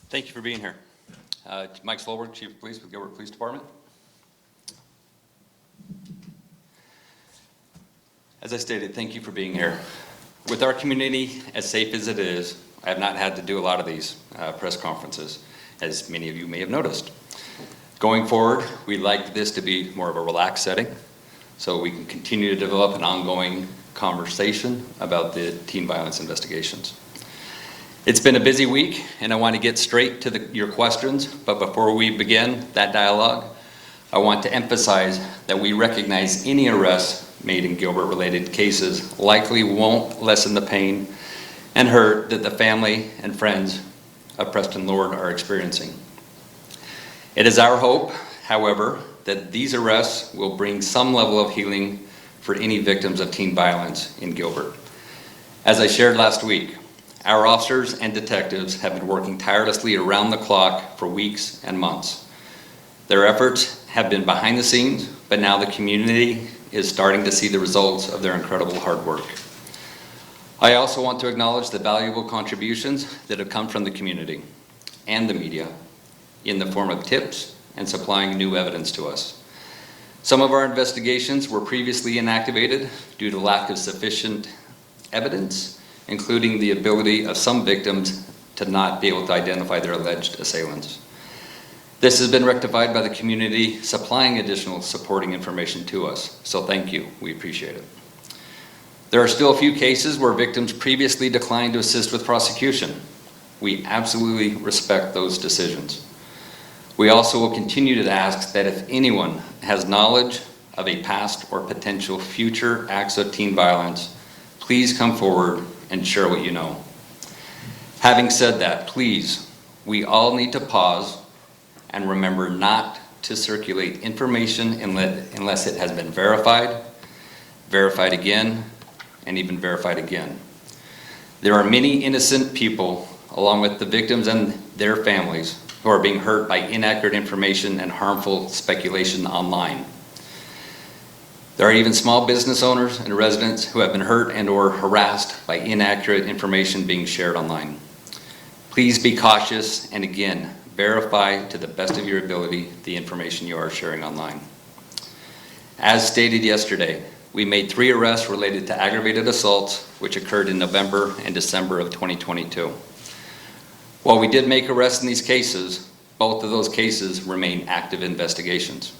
Thank you for being here. Mike Soelberg, Chief of Police with Gilbert Police Department. As I stated, thank you for being here. With our community as safe as it is, I have not had to do a lot of these press conferences, as many of you may have noticed. Going forward, we'd like this to be more of a relaxed setting, so we can continue to develop an ongoing conversation about the teen violence investigations. It's been a busy week, and I want to get straight to your questions, but before we begin that dialogue, I want to emphasize that we recognize any arrests made in Gilbert-related cases likely won't lessen the pain and hurt that the family and friends of Preston Lord are experiencing. It is our hope, however, that these arrests will bring some level of healing for any victims of teen violence in Gilbert. As I shared last week, our officers and detectives have been working tirelessly around the clock for weeks and months. Their efforts have been behind the scenes, but now the community is starting to see the results of their incredible hard work. I also want to acknowledge the valuable contributions that have come from the community and the media in the form of tips and supplying new evidence to us. Some of our investigations were previously inactivated due to lack of sufficient evidence, including the ability of some victims to not be able to identify their alleged assailants. This has been rectified by the community supplying additional supporting information to us, so thank you, we appreciate it. There are still a few cases where victims previously declined to assist with prosecution. We absolutely respect those decisions. We also will continue to ask that if anyone has knowledge of a past or potential future acts of teen violence, please come forward and share what you know. Having said that, please, we all need to pause and remember not to circulate information unless it has been verified, verified again, and even verified again. There are many innocent people, along with the victims and their families, who are being hurt by inaccurate information and harmful speculation online. There are even small business owners and residents who have been hurt and or harassed by inaccurate information being shared online. Please be cautious and again, verify to the best of your ability the information you are sharing online. As stated yesterday, we made 3 arrests related to aggravated assaults which occurred in November and December of 2022. While we did make arrests in these cases, both of those cases remain active investigations.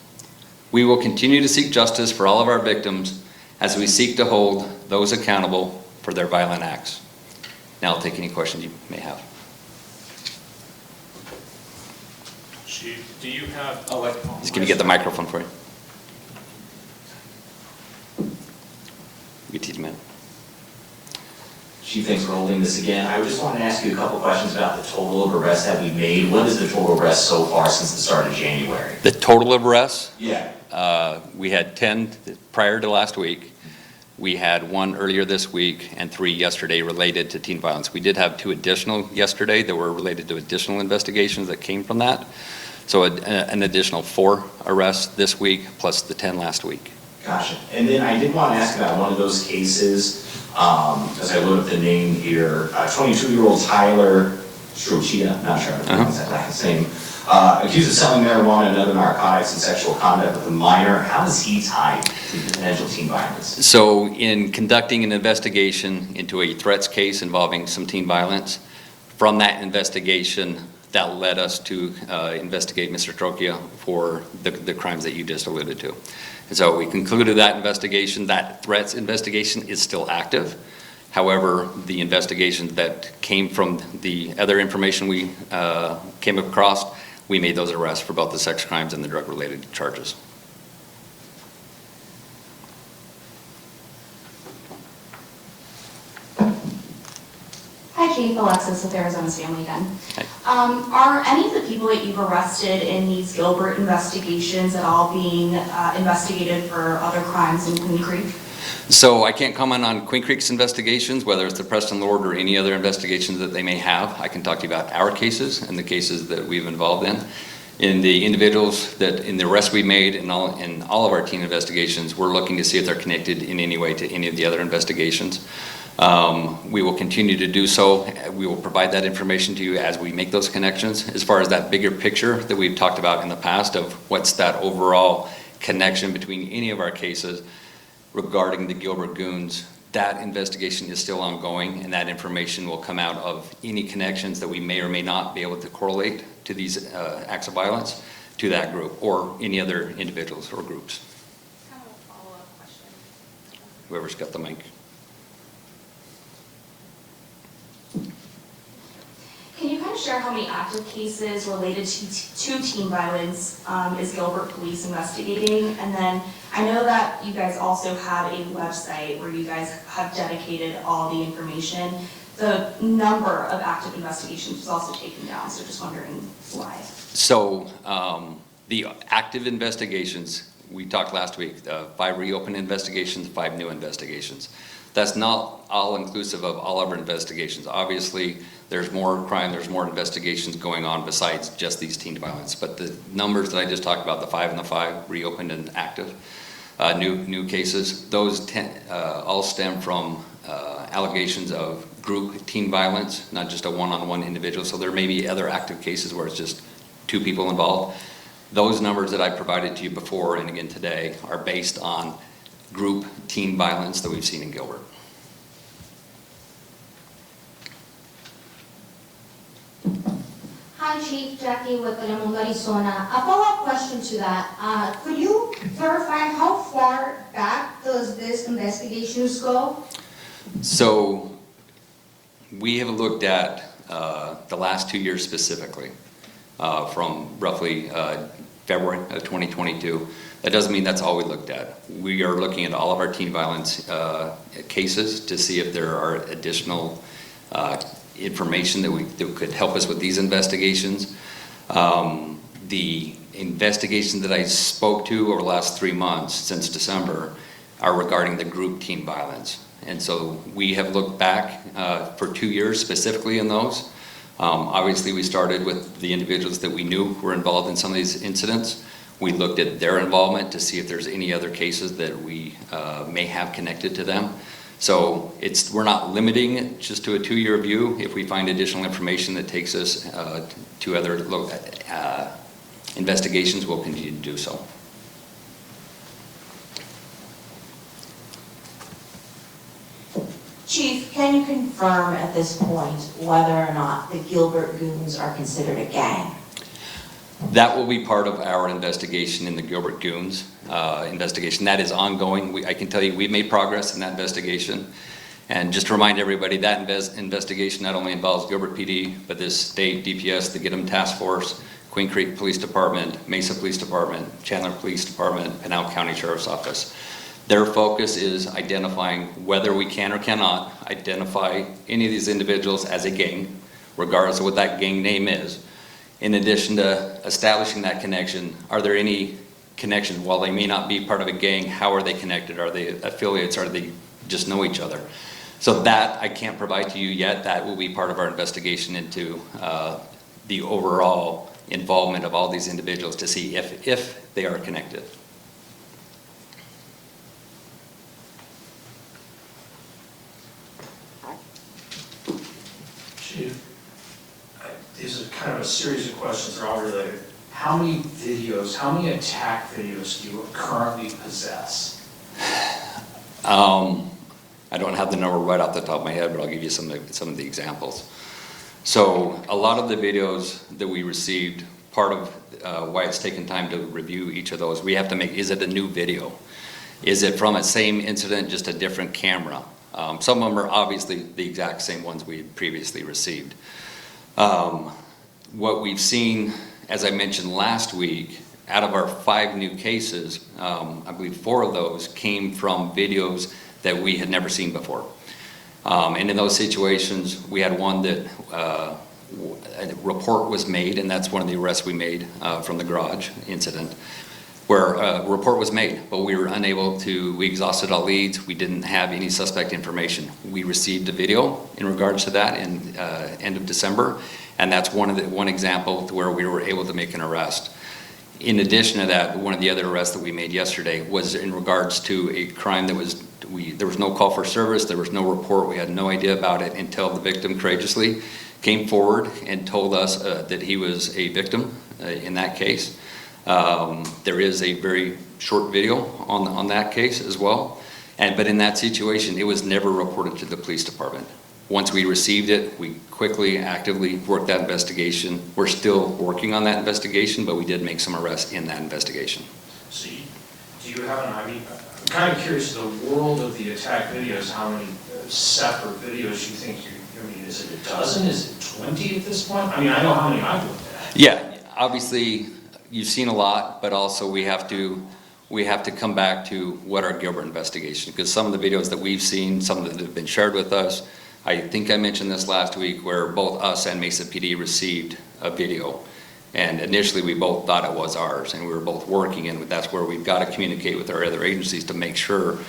We will continue to seek justice for all of our victims as we seek to hold those accountable for their violent acts. Now I'll take any questions you may have. Chief, do you have... Just going to get the microphone for you. You teach me. Chief, thanks for holding this again. I just want to ask you a couple questions about the total of arrests that we made. What is the total arrests so far since the start of January? The total of arrests? Yeah. We had 10 prior to last week. We had 1 earlier this week and 3 yesterday related to teen violence. We did have 2 additional yesterday that were related to additional investigations that came from that. So an additional 4 arrests this week plus the 10 last week. Gotcha. And then I did want to ask about one of those cases, as I looked up the name here, 22-year-old Tyler Strochia, not sure how to pronounce that last name, accused of selling marijuana and other narcotics and sexual conduct with a minor. How is he tied to potential teen violence? So in conducting an investigation into a threats case involving some teen violence, from that investigation, that led us to investigate Mr. Strochia for the crimes that you just alluded to. And so we concluded that investigation. That threats investigation is still active. However, the investigations that came from the other information we came across, we made those arrests for both the sex crimes and the drug-related charges. Hi, Chief. Alexis with Arizona Family again. Hi. Are any of the people that you've arrested in these Gilbert investigations at all being investigated for other crimes in Queen Creek? So I can't comment on Queen Creek's investigations, whether it's the Preston Lord or any other investigations that they may have. I can talk to you about our cases and the cases that we've involved in. In the individuals that, in the arrests we made in all of our teen investigations, we're looking to see if they're connected in any way to any of the other investigations. We will continue to do so. We will provide that information to you as we make those connections. As far as that bigger picture that we've talked about in the past of what's that overall connection between any of our cases regarding the Gilbert Goons, that investigation is still ongoing, and that information will come out of any connections that we may or may not be able to correlate to these acts of violence to that group or any other individuals or groups. Kind of a follow-up question. Whoever's got the mic. Can you kind of share how many active cases related to teen violence is Gilbert Police investigating? And then I know that you guys also have a website where you guys have dedicated all the information. The number of active investigations was also taken down, so just wondering why. So the active investigations, we talked last week, 5 reopened investigations, 5 new investigations. That's not all inclusive of all of our investigations. Obviously, there's more crime, there's more investigations going on besides just these teen violence. But the numbers that I just talked about, the 5 and the 5 reopened and active, new cases, those all stem from allegations of group teen violence, not just a one-on-one individual. So there may be other active cases where it's just 2 people involved. Those numbers that I provided to you before and again today are based on group teen violence that we've seen in Gilbert. Hi, Chief Jackie with Telemundo, Arizona. A follow-up question to that. Could you clarify how far back does this investigations go? So we have looked at the last 2 years specifically, from roughly February of 2022. That doesn't mean that's all we looked at. We are looking at all of our teen violence cases to see if there are additional information that could help us with these investigations. The investigation that I spoke to over the last 3 months since December are regarding the group teen violence. And so we have looked back for 2 years specifically in those. Obviously, we started with the individuals that we knew were involved in some of these incidents. We looked at their involvement to see if there's any other cases that we may have connected to them. So we're not limiting it just to a 2-year view. If we find additional information that takes us to other investigations, we'll continue to do so. Chief, can you confirm at this point whether or not the Gilbert Goons are considered a gang? That will be part of our investigation in the Gilbert Goons investigation. That is ongoing. I can tell you we've made progress in that investigation. And just to remind everybody, that investigation not only involves Gilbert PD, but this state DPS, the Get 'em Task Force, Queen Creek Police Department, Mesa Police Department, Chandler Police Department, Pinal County Sheriff's Office. Their focus is identifying whether we can or cannot identify any of these individuals as a gang, regardless of what that gang name is. In addition to establishing that connection, are there any connections? While they may not be part of a gang, how are they connected? Are they affiliates? Are they just know each other? So that I can't provide to you yet. That will be part of our investigation into the overall involvement of all these individuals to see if they are connected. Chief, these are kind of a series of questions that are all related. How many videos, how many attack videos do you currently possess? I don't have the number right off the top of my head, but I'll give you some of the examples. So a lot of the videos that we received, part of why it's taken time to review each of those, we have to make, is it a new video? Is it from a same incident, just a different camera? Some of them are obviously the exact same ones we had previously received. What we've seen, as I mentioned last week, out of our 5 new cases, I believe 4 of those came from videos that we had never seen before. And in those situations, we had one that a report was made, and that's one of the arrests we made from the garage incident, where a report was made, but we were unable to, we exhausted all leads, we didn't have any suspect information. We received a video in regards to that in end of December, and that's one example where we were able to make an arrest. In addition to that, one of the other arrests that we made yesterday was in regards to a crime that was There was no call for service, there was no report, we had no idea about it until the victim courageously came forward and told us that he was a victim in that case. There is a very short video on that case as well. But in that situation, it was never reported to the police department. Once we received it, we quickly, actively worked that investigation. We're still working on that investigation, but we did make some arrests in that investigation. So do you have an idea? I'm kind of curious, the world of the attack videos, how many separate videos you think is it a dozen? Is it 20 at this point? I mean, I know how many I've looked at. Yeah, obviously, you've seen a lot, but also we have to come back to what our Gilbert investigation, because some of the videos that we've seen, some that have been shared with us, I think I mentioned this last week, where both us and Mesa PD received a video. And initially, we both thought it was ours, and we were both working, and that's where we've got to communicate with our other agencies to make sure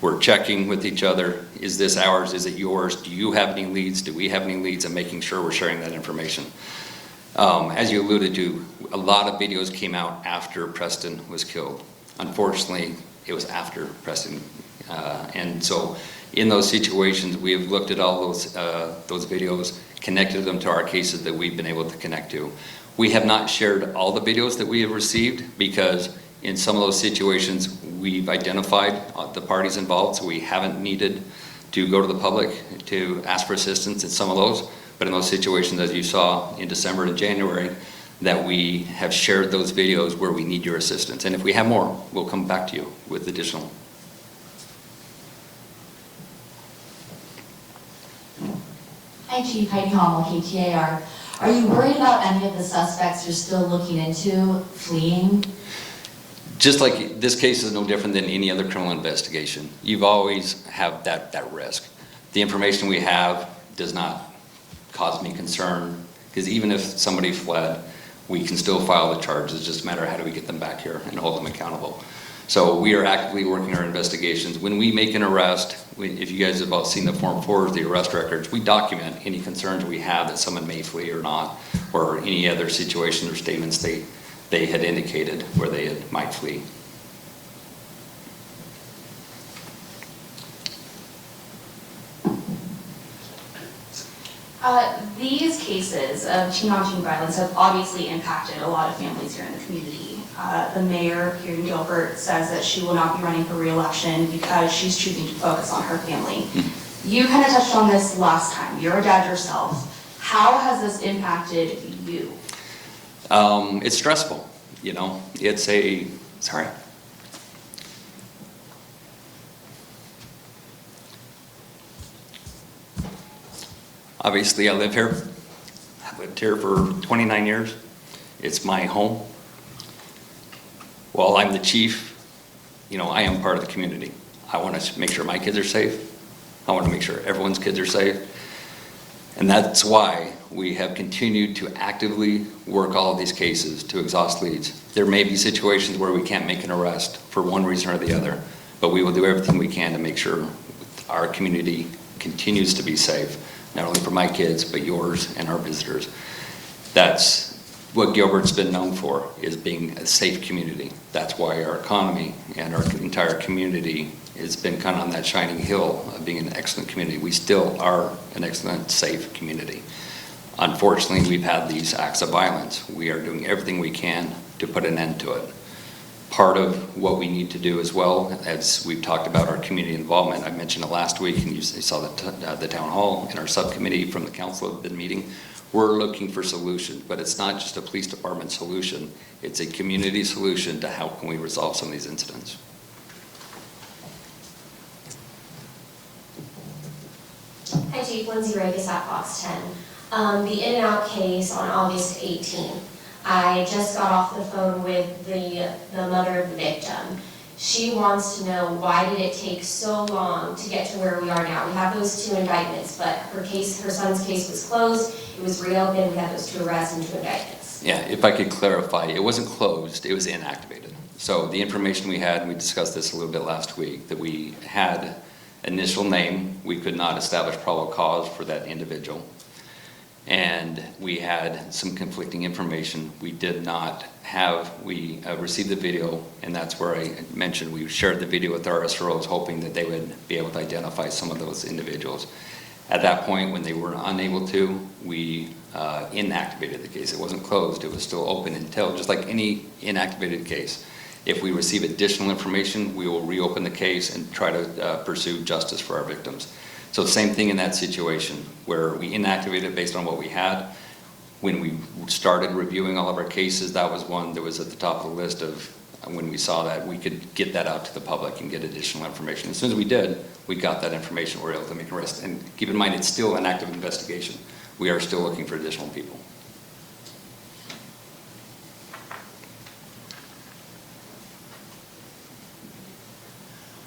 we're checking with each other. Is this ours? Is it yours? Do you have any leads? Do we have any leads? And making sure we're sharing that information. As you alluded to, a lot of videos came out after Preston was killed. Unfortunately, it was after Preston. And so in those situations, we have looked at all those videos, connected them to our cases that we've been able to connect to. We have not shared all the videos that we have received because in some of those situations, we've identified the parties involved, so we haven't needed to go to the public to ask for assistance in some of those. But in those situations, as you saw in December and January, that we have shared those videos where we need your assistance. And if we have more, we'll come back to you with additional. Hi, Chief. Heidi Hommel, KTAR. Are you worried about any of the suspects you're still looking into fleeing? Just like this case is no different than any other criminal investigation. You've always have that risk. The information we have does not cause me concern, because even if somebody fled, we can still file the charges. It's just a matter of how do we get them back here and hold them accountable. So we are actively working our investigations. When we make an arrest, if you guys have all seen the Form 4s, the arrest records, we document any concerns we have that someone may flee or not, or any other situations or statements they had indicated where they might flee. These cases of teen-on-teen violence have obviously impacted a lot of families here in the community. The mayor here in Gilbert says that she will not be running for re-election because she's choosing to focus on her family. You kind of touched on this last time. You're a dad yourself. How has this impacted you? It's stressful, you know. Sorry. Obviously, I live here. I've lived here for 29 years. It's my home. While I'm the chief, you know, I am part of the community. I want to make sure my kids are safe. I want to make sure everyone's kids are safe. And that's why we have continued to actively work all of these cases to exhaust leads. There may be situations where we can't make an arrest for one reason or the other, but we will do everything we can to make sure our community continues to be safe, not only for my kids, but yours and our visitors. That's what Gilbert's been known for, is being a safe community. That's why our economy and our entire community has been kind of on that shining hill of being an excellent community. We still are an excellent, safe community. Unfortunately, we've had these acts of violence. We are doing everything we can to put an end to it. Part of what we need to do as well, as we've talked about our community involvement, I mentioned it last week, and you saw the town hall and our subcommittee from the council have been meeting. We're looking for solutions, but it's not just a police department solution. It's a community solution to how can we resolve some of these incidents. Hi Chief, Lindsay Regas at Fox 10. The In-N-Out case on August 18th. I just got off the phone with the mother of the victim. She wants to know, why did it take so long to get to where we are now? We have those 2 indictments, but her son's case was closed, it was reopened, we had those 2 arrests and 2 indictments. Yeah, if I could clarify, it wasn't closed, it was inactivated. So the information we had, and we discussed this a little bit last week, that we had initial name, we could not establish probable cause for that individual. and we had some conflicting information. We did not have, we received the video, and that's where I mentioned we shared the video with our SROs, hoping that they would be able to identify some of those individuals. At that point, when they were unable to, we inactivated the case. It wasn't closed, it was still open until, just like any inactivated case. If we receive additional information, we will reopen the case and try to pursue justice for our victims. So same thing in that situation, where we inactivated based on what we had. When we started reviewing all of our cases, that was one that was at the top of the list of when we saw that we could get that out to the public and get additional information. As soon as we did, we got that information, we were able to make an arrest. And keep in mind, it's still an active investigation. We are still looking for additional people.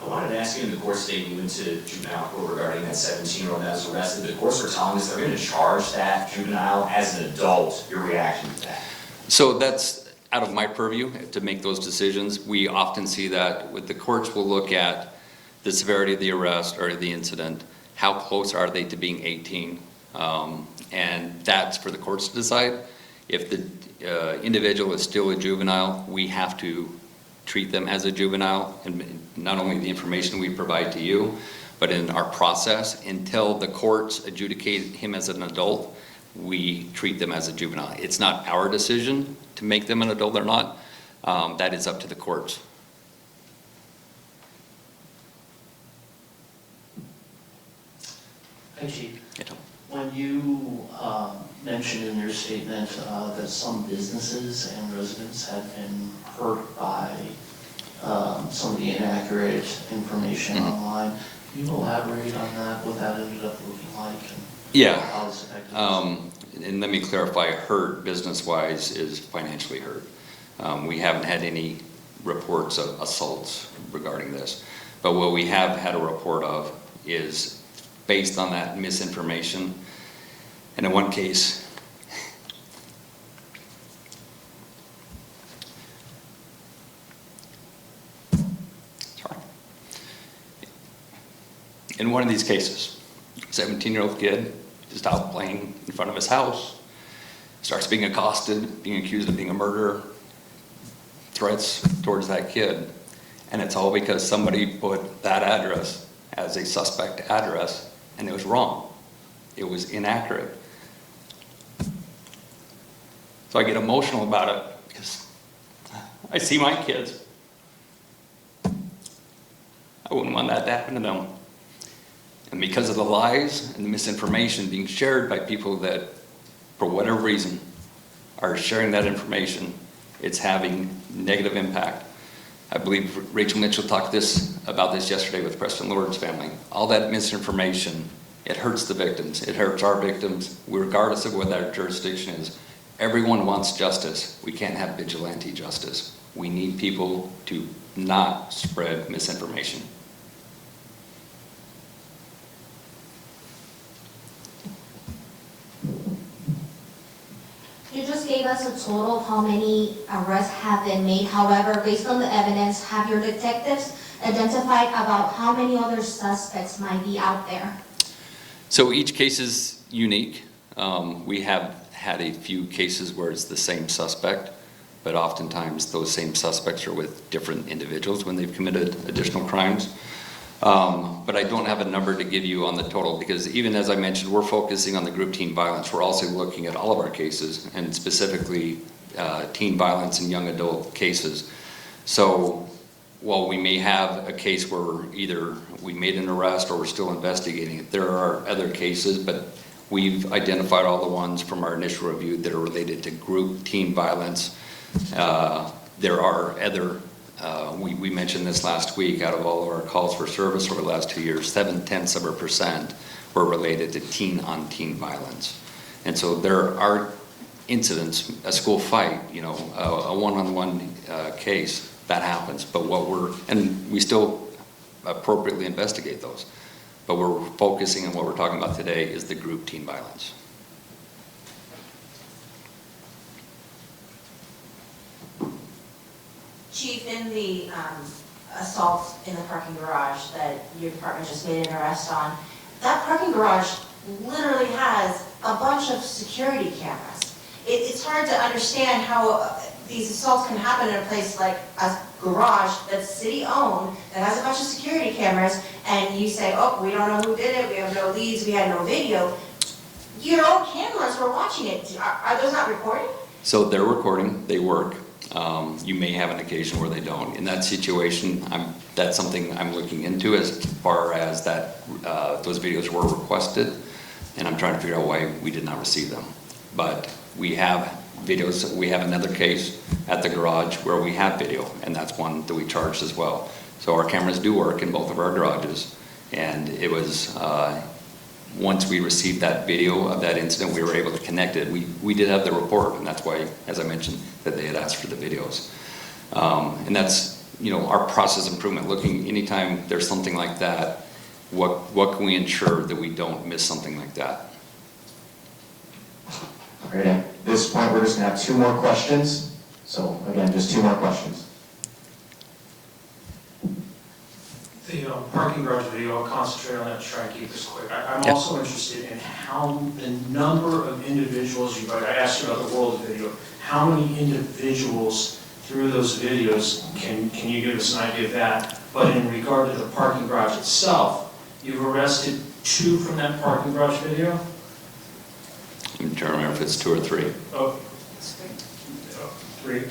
I wanted to ask you, in the court statement, you went to juvenile court regarding that 17-year-old that was arrested. The courts were telling us they're going to charge that juvenile as an adult. Your reaction to that? So that's out of my purview to make those decisions. We often see that with the courts will look at the severity of the arrest or the incident, how close are they to being 18, and that's for the courts to decide. If the individual is still a juvenile, we have to treat them as a juvenile, and not only the information we provide to you, but in our process, until the courts adjudicate him as an adult, we treat them as a juvenile. It's not our decision to make them an adult or not. That is up to the courts. Hi, Chief. Yeah, Tom. When you mentioned in your statement that some businesses and residents had been hurt by some of the inaccurate information online, can you elaborate on that, what that ended up looking like? And Yeah. how this affected us? And let me clarify, hurt business-wise is financially hurt. We haven't had any reports of assaults regarding this, but what we have had a report of is based on that misinformation. And in one case, in one of these cases, 17-year-old kid is out playing in front of his house, starts being accosted, being accused of being a murderer, threats towards that kid. And it's all because somebody put that address as a suspect address, and it was wrong. It was inaccurate. So I get emotional about it because I see my kids. I wouldn't want that to happen to them. And because of the lies and the misinformation being shared by people that, for whatever reason, are sharing that information, it's having negative impact. I believe Rachel Mitchell talked about this yesterday with Preston Lord's family. All that misinformation, it hurts the victims. It hurts our victims, regardless of what our jurisdiction is. Everyone wants justice. We can't have vigilante justice. We need people to not spread misinformation. You just gave us a total of how many arrests have been made. However, based on the evidence, have your detectives identified about how many other suspects might be out there? So each case is unique. We have had a few cases where it's the same suspect, but oftentimes those same suspects are with different individuals when they've committed additional crimes. But I don't have a number to give you on the total, because even as I mentioned, we're focusing on the group teen violence. We're also looking at all of our cases, and specifically teen violence and young adult cases. So while we may have a case where either we made an arrest or we're still investigating it, there are other cases, but we've identified all the ones from our initial review that are related to group teen violence. There are other, we mentioned this last week, out of all of our calls for service over the last 2 years, 0.7% were related to teen-on-teen violence. And so there are incidents, a school fight, a one-on-one case, that happens. But and we still appropriately investigate those. But we're focusing on what we're talking about today is the group teen violence. Chief, in the assault in the parking garage that your department just made an arrest on, that parking garage literally has a bunch of security cameras. It's hard to understand how these assaults can happen in a place like a garage that's city-owned, that has a bunch of security cameras, and you say, oh, we don't know who did it, we have no leads, we had no video. Your own cameras were watching it. Are those not recording? So they're recording, they work. You may have an occasion where they don't. In that situation, that's something I'm looking into as far as that those videos were requested, and I'm trying to figure out why we did not receive them. But we have videos, we have another case at the garage where we have video, and that's one that we charged as well. So our cameras do work in both of our garages, and it was, once we received that video of that incident, we were able to connect it. We did have the report, and that's why, as I mentioned, that they had asked for the videos. And that's, our process improvement, looking anytime there's something like that, what can we ensure that we don't miss something like that? All right, at this point, we're just gonna have 2 more questions. So again, just 2 more questions. The parking garage video, I'll concentrate on that, try and keep this quick. I'm Yeah. also interested in how the number of individuals I asked you about the world of video, how many individuals through those videos, can you give us an idea of that? But in regard to the parking garage itself, you've arrested 2 from that parking garage video? I'm trying to remember if it's 2 or 3. Oh, 3?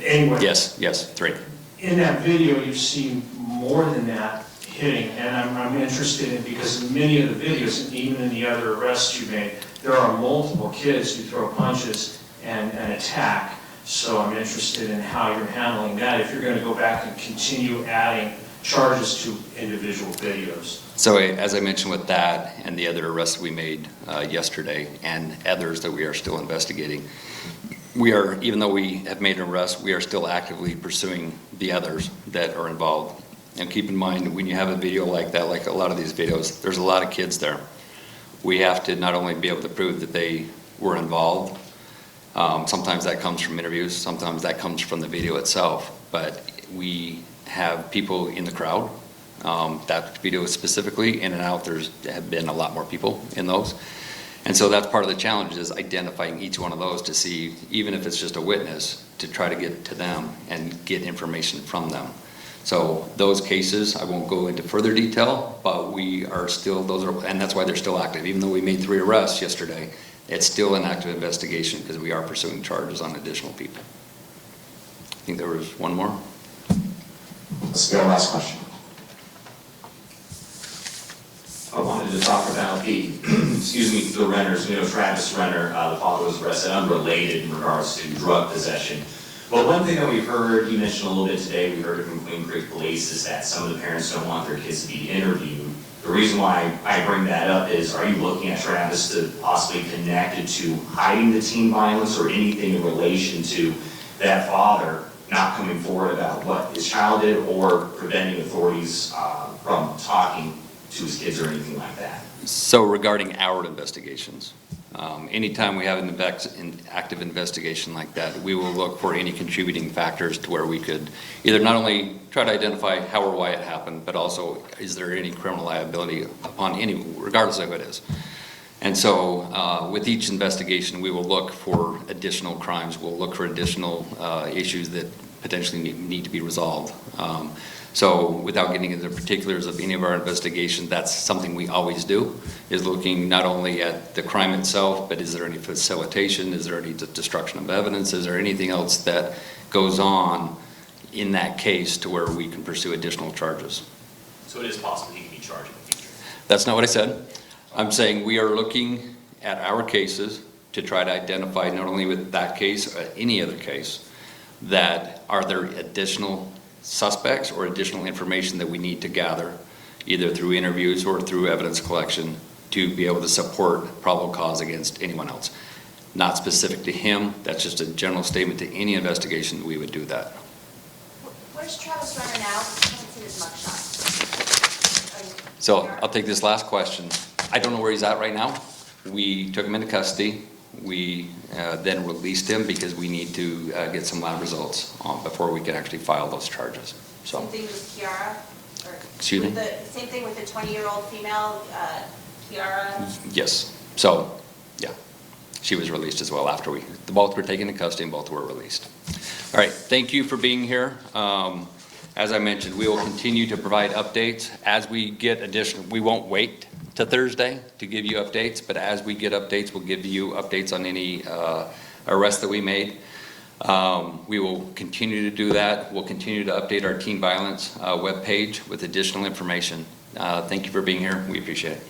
Anyway. Yes, 3. In that video, you see more than that hitting, and I'm interested in, because in many of the videos, and even in the other arrests you made, there are multiple kids who throw punches and attack. So I'm interested in how you're handling that, if you're going to go back and continue adding charges to individual videos. So as I mentioned with that and the other arrests we made yesterday and others that we are still investigating, even though we have made an arrest, we are still actively pursuing the others that are involved. And keep in mind, when you have a video like that, like a lot of these videos, there's a lot of kids there. We have to not only be able to prove that they were involved, sometimes that comes from interviews, sometimes that comes from the video itself, but we have people in the crowd. That video specifically, in and out, there have been a lot more people in those. And so that's part of the challenge, is identifying each one of those to see, even if it's just a witness, to try to get to them and get information from them. So those cases, I won't go into further detail, but we are still, and that's why they're still active. Even though we made 3 arrests yesterday, it's still an active investigation because we are pursuing charges on additional people. I think there was one more. Let's go, last question. I wanted to talk about the Renners, Travis Renner, the father was arrested, unrelated in regards to drug possession. But one thing that we've heard, you mentioned a little bit today, we heard it from Queen Creek Police, is that some of the parents don't want their kids to be interviewed. The reason why I bring that up is, are you looking at Travis to possibly connect it to hiding the teen violence or anything in relation to that father not coming forward about what his child did, or preventing authorities from talking to his kids or anything like that? So regarding our investigations, anytime we have an active investigation like that, we will look for any contributing factors to where we could either not only try to identify how or why it happened, but also is there any criminal liability upon regardless of who it is. And so with each investigation, we will look for additional crimes, we'll look for additional issues that potentially need to be resolved. So without getting into the particulars of any of our investigations, that's something we always do, is looking not only at the crime itself, but is there any facilitation, is there any destruction of evidence, is there anything else that goes on in that case to where we can pursue additional charges. So it is possible he can be charged in the future? That's not what I said. I'm saying we are looking at our cases to try to identify, not only with that case, any other case, that are there additional suspects or additional information that we need to gather, either through interviews or through evidence collection, to be able to support probable cause against anyone else. Not specific to him, that's just a general statement to any investigation, we would do that. Where's Travis Runner now? I haven't seen his mugshot. So I'll take this last question. I don't know where he's at right now. We took him into custody. We then released him because we need to get some lab results before we can actually file those charges. So. Same thing with Kiara? Excuse me? Same thing with the 20-year-old female, Kiara? Yes. So Yeah, she was released as well after both were taken into custody and both were released. All right, thank you for being here. As I mentioned, we will continue to provide updates as we get additional, we won't wait to Thursday to give you updates, but as we get updates, we'll give you updates on any arrests that we made. We will continue to do that. We'll continue to update our teen violence webpage with additional information. Thank you for being here. We appreciate it.